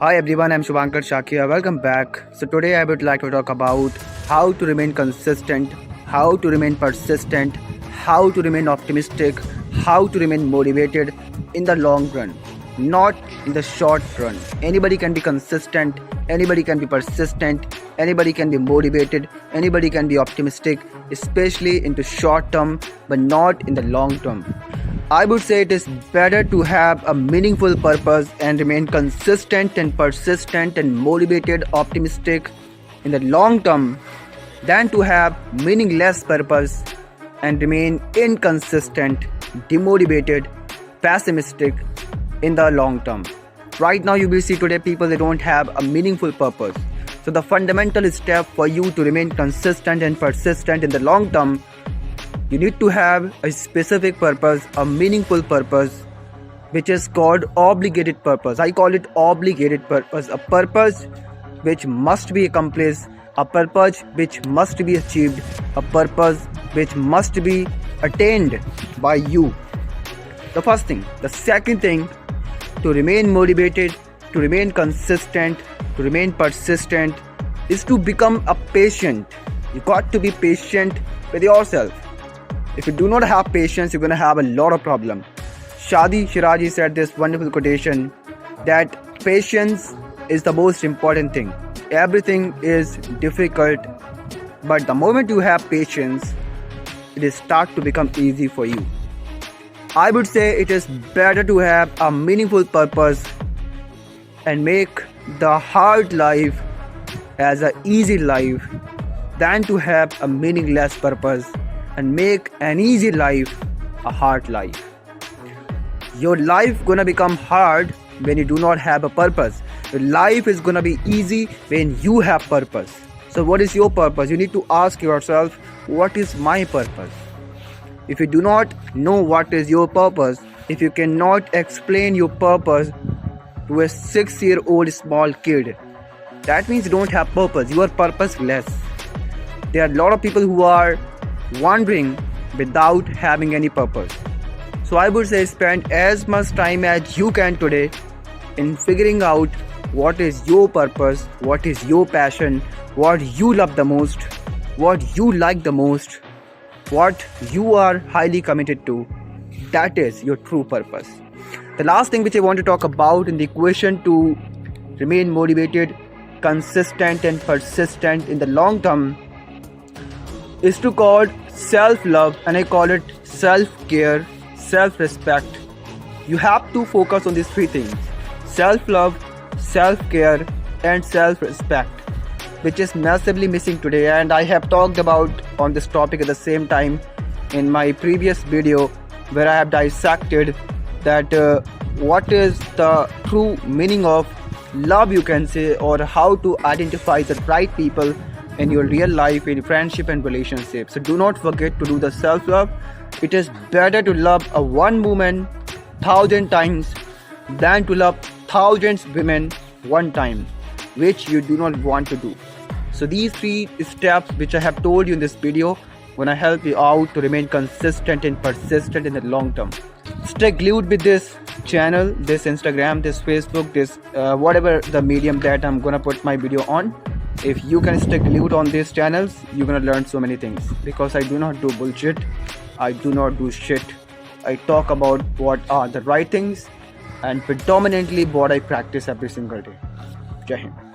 Hi everyone, I'm Shubhankar Shakya. Welcome back. So today I would like to talk about how to remain consistent, how to remain persistent, how to remain optimistic, how to remain motivated in the long run, not in the short run. Anybody can be consistent, anybody can be persistent, anybody can be motivated, anybody can be optimistic, especially into short term, but not in the long term. I would say it is better to have a meaningful purpose and remain consistent and persistent and motivated, optimistic in the long term than to have meaningless purpose and remain inconsistent, demotivated, pessimistic in the long term. Right now you will see today people they don't have a meaningful purpose. So the fundamental step for you to remain consistent and persistent in the long term, you need to have a specific purpose, a meaningful purpose, which is called obligated purpose. I call it obligated purpose, a purpose which must be accomplished, a purpose which must be achieved, a purpose which must be attained by you. The first thing. The second thing, to remain motivated, to remain consistent, to remain persistent, is to become a patient. You got to be patient with yourself. If you do not have patience, you're going to have a lot of problems. Shadi Shiraji said this wonderful quotation that patience is the most important thing. Everything is difficult, but the moment you have patience, it is start to become easy for you. I would say it is better to have a meaningful purpose and make the hard life as an easy life than to have a meaningless purpose and make an easy life a hard life. Your life gonna become hard when you do not have a purpose. Your life is gonna be easy when you have purpose. So what is your purpose? You need to ask yourself, what is my purpose? If you do not know what is your purpose, if you cannot explain your purpose to a 6-year-old small kid, that means you don't have purpose. You are purposeless. There are a lot of people who are wandering without having any purpose. So I would say spend as much time as you can today in figuring out what is your purpose, what is your passion, what you love the most, what you like the most, what you are highly committed to. That is your true purpose. The last thing which I want to talk about in the equation to remain motivated, consistent and persistent in the long term is to call self-love, and I call it self-care, self-respect. You have to focus on these three things: self-love, self-care and self-respect, which is massively missing today, and I have talked about on this topic at the same time in my previous video where I have dissected that what is the true meaning of love, you can say, or how to identify the right people in your real life, in friendship and relationships. So do not forget to do the self-love. It is better to love a one woman 1,000 times than to love thousands women one time, which you do not want to do. So these three steps which I have told you in this video gonna help you out to remain consistent and persistent in the long term. Stay glued with this channel, this Instagram, this Facebook, this whatever the medium that I'm gonna put my video on. If you can stay glued on these channels, you're gonna learn so many things, because I do not do bullshit, I do not do shit. I talk about what are the right things and predominantly what I practice every single day. Jai Hind.